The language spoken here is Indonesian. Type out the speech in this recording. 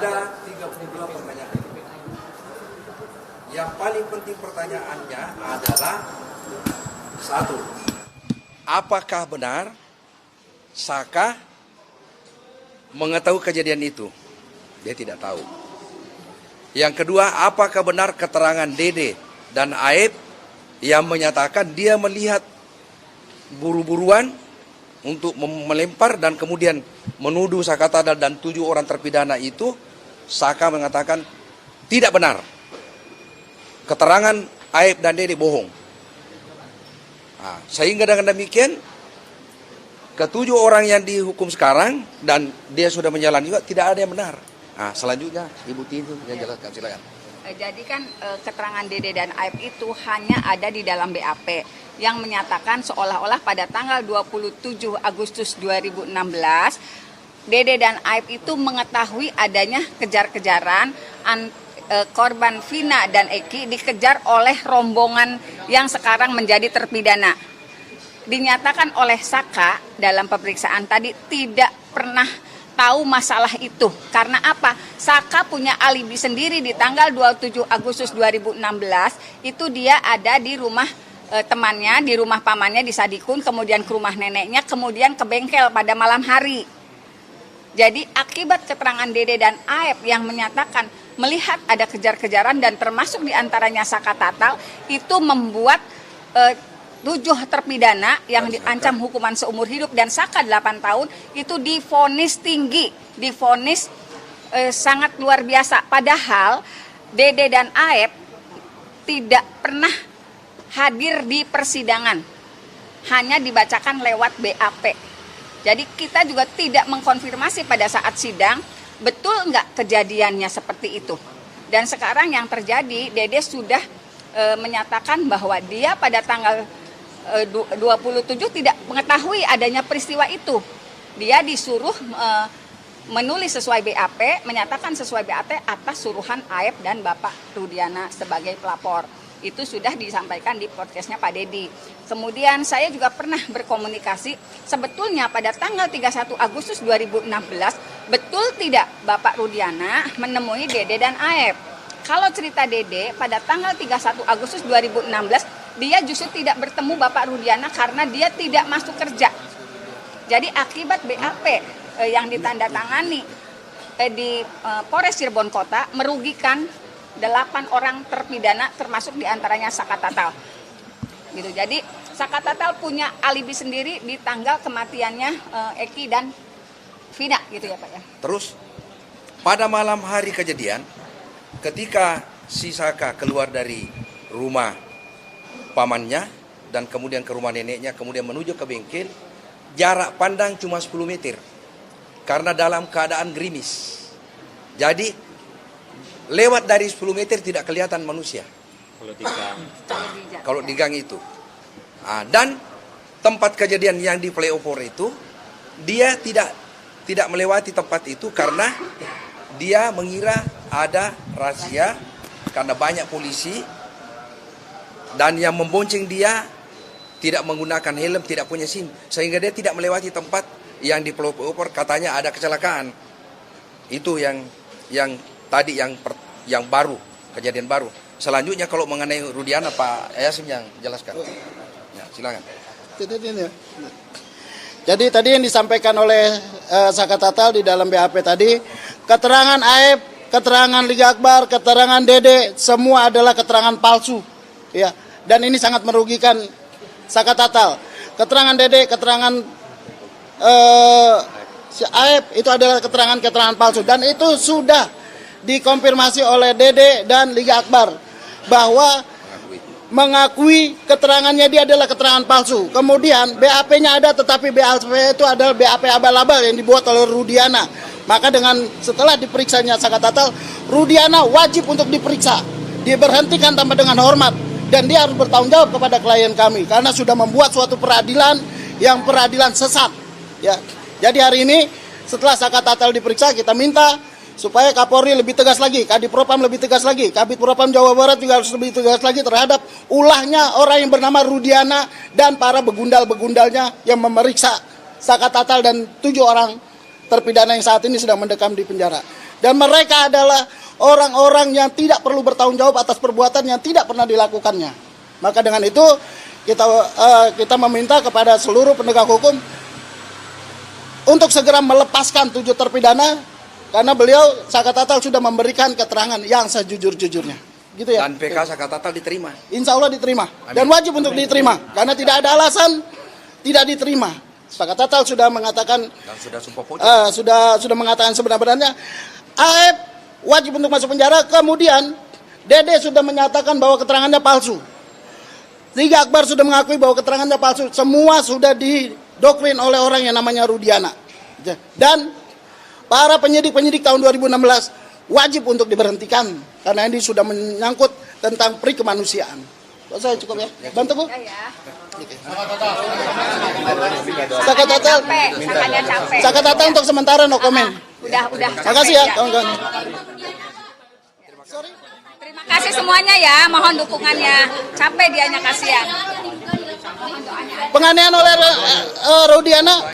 Ada 32 pertanyaan. Yang paling penting pertanyaannya adalah satu, apakah benar Saka mengetahui kejadian itu? Dia tidak tahu. Yang kedua, apakah benar keterangan Dede dan Aep yang menyatakan dia melihat buru-buruan untuk melempar dan kemudian menuduh Saka Tatal dan 7 orang terpidana itu? Saka mengatakan tidak benar. Keterangan Aep dan Dede bohong. Nah, sehingga dengan demikian ke-7 orang yang dihukum sekarang dan dia sudah menjalani juga tidak ada yang benar. Nah, selanjutnya Ibu Tintu yang jelaskan, silakan. Jadi kan keterangan Dede dan Aep itu hanya ada di dalam BAP yang menyatakan seolah-olah pada tanggal 27 Agustus 2016 Dede dan Aep itu mengetahui adanya kejar-kejaran korban Vina dan Eki dikejar oleh rombongan yang sekarang menjadi terpidana. Dinyatakan oleh Saka dalam pemeriksaan tadi tidak pernah tahu masalah itu. Karena apa? Saka punya alibi sendiri di tanggal 27 Agustus 2016 itu dia ada di rumah temannya, di rumah pamannya di Sadikun, kemudian ke rumah neneknya, kemudian ke bengkel pada malam hari. Jadi akibat keterangan Dede dan Aep yang menyatakan melihat ada kejar-kejaran dan termasuk diantaranya Saka Tatal, itu membuat 7 terpidana yang diancam hukuman seumur hidup dan Saka 8 tahun itu divonis tinggi, divonis sangat luar biasa. Padahal Dede dan Aep tidak pernah hadir di persidangan, hanya dibacakan lewat BAP. Jadi kita juga tidak mengkonfirmasi pada saat sidang, betul nggak kejadiannya seperti itu. Dan sekarang yang terjadi, Dede sudah menyatakan bahwa dia pada tanggal 27 tidak mengetahui adanya peristiwa itu. Dia disuruh menulis sesuai BAP, menyatakan sesuai BAP atas suruhan Aep dan Bapak Rudiana sebagai pelapor. Itu sudah disampaikan di podcastnya Pak Dedi. Kemudian saya juga pernah berkomunikasi, sebetulnya pada tanggal 31 Agustus 2016, betul tidak Bapak Rudiana menemui Dede dan Aep? Kalau cerita Dede, pada tanggal 31 Agustus 2016, dia justru tidak bertemu Bapak Rudiana karena dia tidak masuk kerja. Jadi akibat BAP yang ditandatangani di Polres Cirebon Kota merugikan 8 orang terpidana termasuk diantaranya Saka Tatal. Gitu. Jadi Saka Tatal punya alibi sendiri di tanggal kematiannya Eki dan Vina gitu ya Pak ya. Terus pada malam hari kejadian ketika si Saka keluar dari rumah pamannya dan kemudian ke rumah neneknya, kemudian menuju ke bengkel, jarak pandang cuma 10 meter karena dalam keadaan gerimis. Jadi lewat dari 10 meter tidak kelihatan manusia. Kalau di gang itu. Dan tempat kejadian yang di flyover itu, dia tidak melewati tempat itu karena dia mengira ada razia karena banyak polisi dan yang membonceng dia tidak menggunakan helm, tidak punya SIM, sehingga dia tidak melewati tempat yang di flyover katanya ada kecelakaan. Itu yang tadi yang baru, kejadian baru. Selanjutnya kalau mengenai Rudiana, Pak Yasim yang jelaskan. Ya, silakan. Jadi tadi yang disampaikan oleh Saka Tatal di dalam BAP tadi, keterangan Aep, keterangan Liga Akbar, keterangan Dede, semua adalah keterangan palsu. Ya, dan ini sangat merugikan Saka Tatal. Keterangan Dede, keterangan si Aep itu adalah keterangan palsu dan itu sudah dikonfirmasi oleh Dede dan Liga Akbar bahwa mengakui keterangannya dia adalah keterangan palsu. Kemudian BAP-nya ada tetapi BAP itu adalah BAP abal-abal yang dibuat oleh Rudiana. Maka dengan setelah diperiksanya Saka Tatal, Rudiana wajib untuk diperiksa, diberhentikan tanpa dengan hormat dan dia harus bertanggung jawab kepada klien kami karena sudah membuat suatu peradilan yang peradilan sesat. Ya. Jadi hari ini setelah Saka Tatal diperiksa kita minta supaya Kapolri lebih tegas lagi, Kadipropam lebih tegas lagi, Kabid Propam Jawa Barat juga harus lebih tegas lagi terhadap ulahnya orang yang bernama Rudiana dan para begundal-begundalnya yang memeriksa Saka Tatal dan 7 orang terpidana yang saat ini sedang mendekam di penjara. Dan mereka adalah orang-orang yang tidak perlu bertanggung jawab atas perbuatan yang tidak pernah dilakukannya. Maka dengan itu kita meminta kepada seluruh penegak hukum untuk segera melepaskan 7 terpidana karena beliau Sakatatal sudah memberikan keterangan yang sejujur-jujurnya. Gitu ya. Dan PK Sakatatal diterima. Insya Allah diterima. Dan wajib untuk diterima. Karena tidak ada alasan tidak diterima. Sakatatal sudah mengatakan Dan sudah sumpah pocong. sudah mengatakan sebenarnya AF wajib untuk masuk penjara. Kemudian Dede sudah menyatakan bahwa keterangannya palsu. Liga Akbar sudah mengakui bahwa keterangannya palsu. Semua sudah didoktrin oleh orang yang namanya Rudiana. Dan para penyidik-penyidik tahun 2016 wajib untuk diberhentikan karena ini sudah menyangkut tentang pri kemanusiaan. Saya cukup ya. Bantu Bu. Ya. Sakatatal. Sakanya capek. Sakatatal untuk sementara no komen. Udah. Makasih ya kawan-kawan. Terima kasih semuanya ya, mohon dukungannya. Capek dianya kasihan. Penganiayaan oleh Rudiana